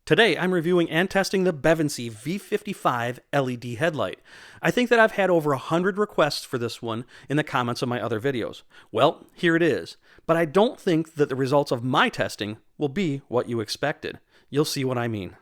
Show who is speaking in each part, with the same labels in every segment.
Speaker 1: Today, I'm reviewing and testing the Bevinsee V55 LED headlight. I think that I've had over 100 requests for this one in the comments of my other videos. Well, here it is. But I don't think that the results of my testing will be what you expected. You'll see what I mean.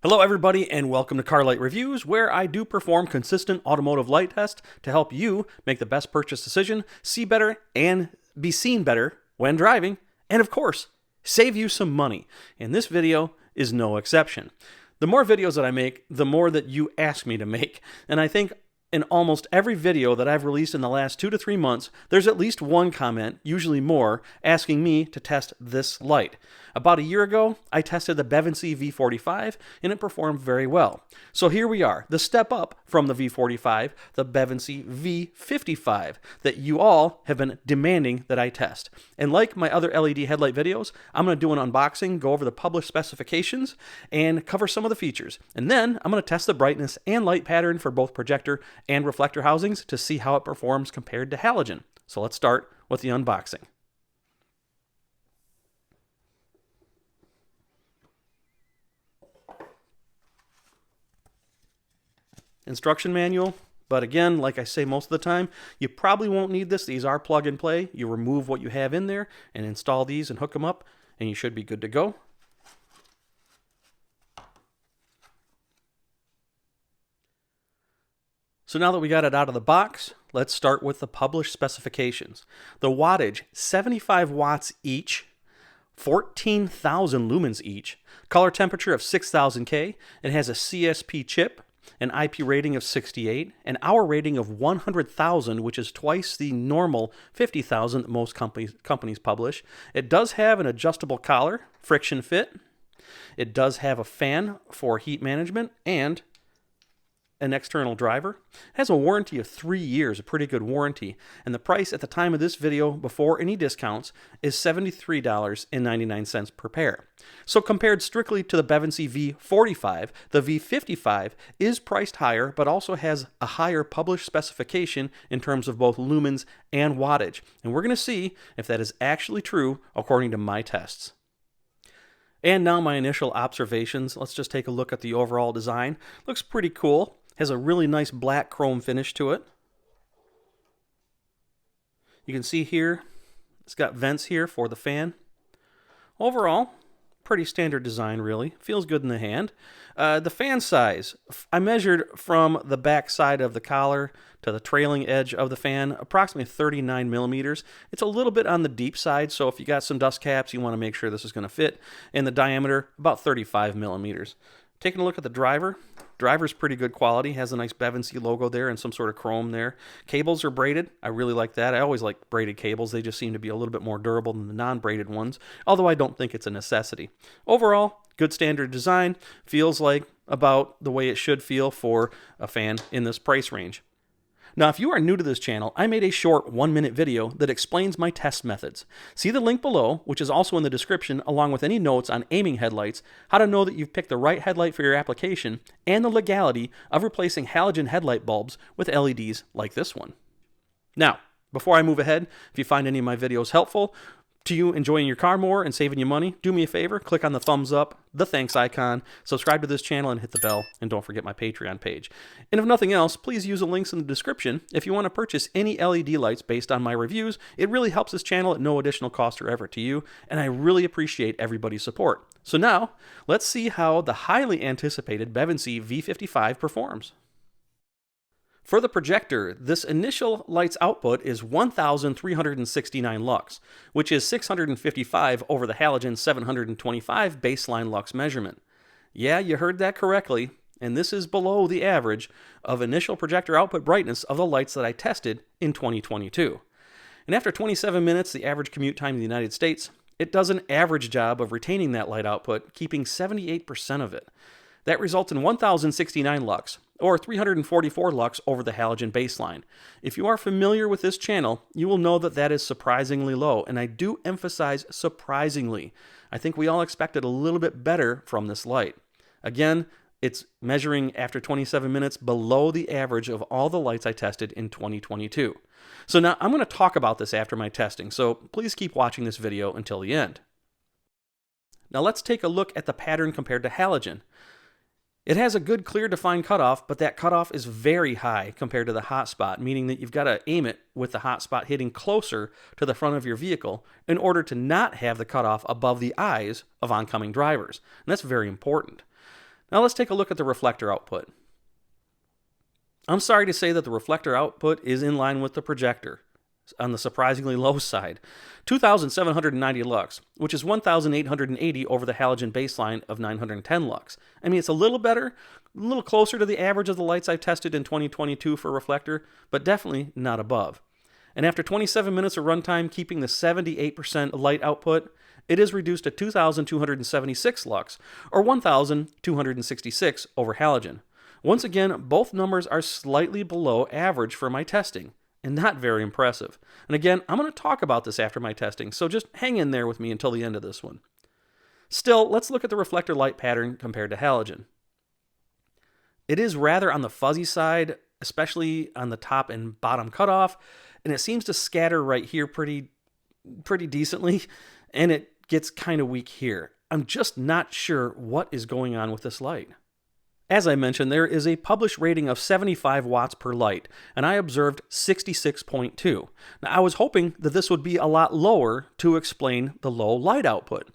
Speaker 1: Hello everybody and welcome to Car Light Reviews, where I do perform consistent automotive light tests to help you make the best purchase decision, see better, and be seen better when driving, and of course, save you some money. And this video is no exception. The more videos that I make, the more that you ask me to make. And I think in almost every video that I've released in the last 2 to 3 months, there's at least one comment, usually more, asking me to test this light. About a year ago, I tested the Bevinsee V45, and it performed very well. So here we are, the step up from the V45, the Bevinsee V55, that you all have been demanding that I test. And like my other LED headlight videos, I'm going to do an unboxing, go over the published specifications, and cover some of the features. And then I'm going to test the brightness and light pattern for both projector and reflector housings to see how it performs compared to halogen. So let's start with the unboxing. Instruction manual, but again, like I say most of the time, you probably won't need this. These are plug and play. You remove what you have in there and install these and hook them up, and you should be good to go. So now that we got it out of the box, let's start with the published specifications. The wattage, 75 watts each, 14,000 lumens each, color temperature of 6,000 K. It has a CSP chip, an IP rating of 68, an hour rating of 100,000, which is twice the normal 50,000 that most companies publish. It does have an adjustable collar, friction fit. It does have a fan for heat management and an external driver. It has a warranty of 3 years, a pretty good warranty, and the price at the time of this video, before any discounts, is $73.99 per pair. So compared strictly to the Bevinsee V45, the V55 is priced higher, but also has a higher published specification in terms of both lumens and wattage, and we're going to see if that is actually true according to my tests. And now my initial observations. Let's just take a look at the overall design. Looks pretty cool. Has a really nice black chrome finish to it. You can see here, it's got vents here for the fan. Overall, pretty standard design really. Feels good in the hand. The fan size, I measured from the back side of the collar to the trailing edge of the fan, approximately 39 millimeters. It's a little bit on the deep side, so if you got some dust caps, you want to make sure this is going to fit. And the diameter, about 35 millimeters. Taking a look at the driver. Driver's pretty good quality. Has a nice Bevinsee logo there and some sort of chrome there. Cables are braided. I really like that. I always like braided cables. They just seem to be a little bit more durable than the non-braided ones, although I don't think it's a necessity. Overall, good standard design. Feels like about the way it should feel for a fan in this price range. Now, if you are new to this channel, I made a short 1-minute video that explains my test methods. See the link below, which is also in the description, along with any notes on aiming headlights, how to know that you've picked the right headlight for your application, and the legality of replacing halogen headlight bulbs with LEDs like this one. Now, before I move ahead, if you find any of my videos helpful to you enjoying your car more and saving you money, do me a favor, click on the thumbs up, the thanks icon, subscribe to this channel, and hit the bell, and don't forget my Patreon page. And if nothing else, please use the links in the description if you want to purchase any LED lights based on my reviews. It really helps this channel at no additional cost or effort to you, and I really appreciate everybody's support. So now, let's see how the highly anticipated Bevinsee V55 performs. For the projector, this initial light's output is 1,369 lux, which is 655 over the halogen 725 baseline lux measurement. Yeah, you heard that correctly, and this is below the average of initial projector output brightness of the lights that I tested in 2022. And after 27 minutes, the average commute time in the United States, it does an average job of retaining that light output, keeping 78% of it. That results in 1,069 lux, or 344 lux over the halogen baseline. If you are familiar with this channel, you will know that that is surprisingly low, and I do emphasize surprisingly. I think we all expected a little bit better from this light. Again, It's measuring after 27 minutes below the average of all the lights I tested in 2022. So now I'm going to talk about this after my testing, so please keep watching this video until the end. Now let's take a look at the pattern compared to halogen. It has a good clear defined cutoff, but that cutoff is very high compared to the hot spot, meaning that you've got to aim it with the hot spot hitting closer to the front of your vehicle in order to not have the cutoff above the eyes of oncoming drivers. And that's very important. Now let's take a look at the reflector output. I'm sorry to say that the reflector output is in line with the projector on the surprisingly low side. 2,790 lux, which is 1,880 over the halogen baseline of 910 lux. I mean, it's a little better, a little closer to the average of the lights I've tested in 2022 for reflector, but definitely not above. And after 27 minutes of runtime, keeping the 78% light output, it is reduced to 2,276 lux, or 1,266 over halogen. Once again, both numbers are slightly below average for my testing, and not very impressive. And again, I'm going to talk about this after my testing, so just hang in there with me until the end of this one. Still, let's look at the reflector light pattern compared to halogen. It is rather on the fuzzy side, especially on the top and bottom cutoff, and it seems to scatter right here pretty decently, and it gets kind of weak here. I'm just not sure what is going on with this light. As I mentioned, there is a published rating of 75 watts per light, and I observed 66.2. Now, I was hoping that this would be a lot lower to explain the low light output.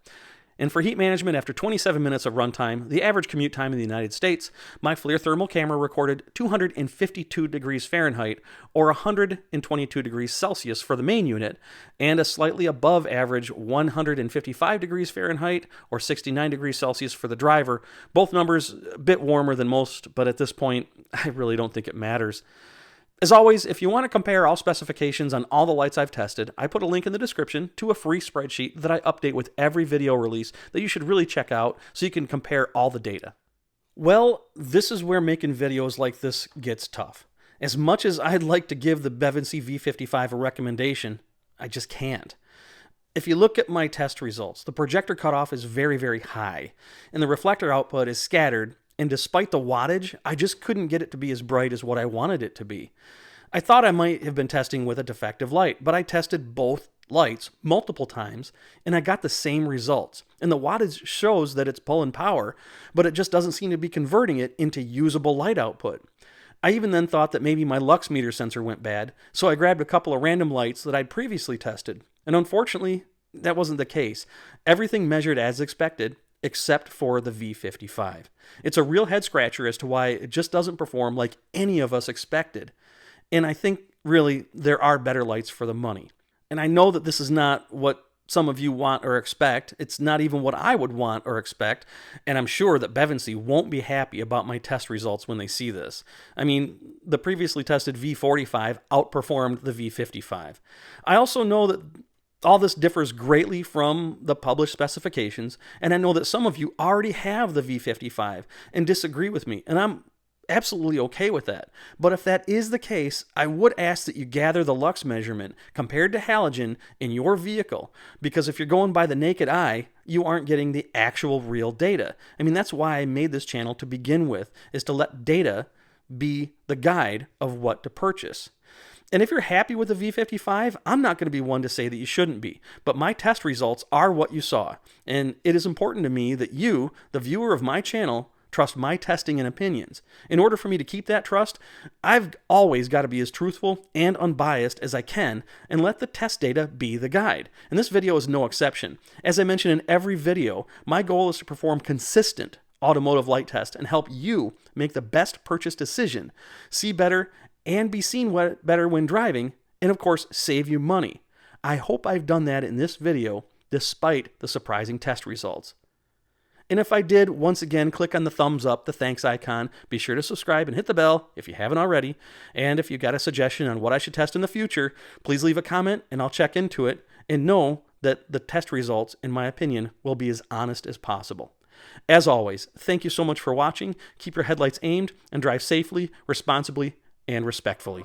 Speaker 1: And for heat management, after 27 minutes of runtime, the average commute time in the United States, my FLIR thermal camera recorded 252 degrees Fahrenheit, or 122 degrees Celsius for the main unit, and a slightly above average 155 degrees Fahrenheit, or 69 degrees Celsius for the driver. Both numbers a bit warmer than most, but at this point, I really don't think it matters. As always, if you want to compare all specifications on all the lights I've tested, I put a link in the description to a free spreadsheet that I update with every video release that you should really check out so you can compare all the data. Well, this is where making videos like this gets tough. As much as I'd like to give the Bevinsee V55 a recommendation, I just can't. If you look at my test results, the projector cutoff is very, very high, and the reflector output is scattered. And despite the wattage, I just couldn't get it to be as bright as what I wanted it to be. I thought I might have been testing with a defective light, but I tested both lights multiple times, and I got the same results. And the wattage shows that it's pulling power, but it just doesn't seem to be converting it into usable light output. I even then thought that maybe my lux meter sensor went bad, so I grabbed a couple of random lights that I'd previously tested. And unfortunately, that wasn't the case. Everything measured as expected, except for the V55. It's a real head scratcher as to why it just doesn't perform like any of us expected. And I think really there are better lights for the money. And I know that this is not what some of you want or expect. It's not even what I would want or expect. And I'm sure that Bevinsee won't be happy about my test results when they see this. I mean, the previously tested V45 outperformed the V55. I also know that all this differs greatly from the published specifications, and I know that some of you already have the V55 and disagree with me, and I'm absolutely okay with that. But if that is the case, I would ask that you gather the lux measurement compared to halogen in your vehicle, because if you're going by the naked eye, you aren't getting the actual real data. I mean, that's why I made this channel to begin with, is to let data be the guide of what to purchase. And if you're happy with the V55, I'm not going to be one to say that you shouldn't be. But my test results are what you saw. And it is important to me that you, the viewer of my channel, trust my testing and opinions. In order for me to keep that trust, I've always got to be as truthful and unbiased as I can and let the test data be the guide. And this video is no exception. As I mentioned in every video, my goal is to perform consistent automotive light tests and help you make the best purchase decision, see better, and be seen better when driving, and of course, save you money. I hope I've done that in this video, despite the surprising test results. And if I did, once again, click on the thumbs up, the thanks icon. Be sure to subscribe and hit the bell if you haven't already. And if you got a suggestion on what I should test in the future, please leave a comment and I'll check into it. And know that the test results, in my opinion, will be as honest as possible. As always, thank you so much for watching. Keep your headlights aimed and drive safely, responsibly, and respectfully.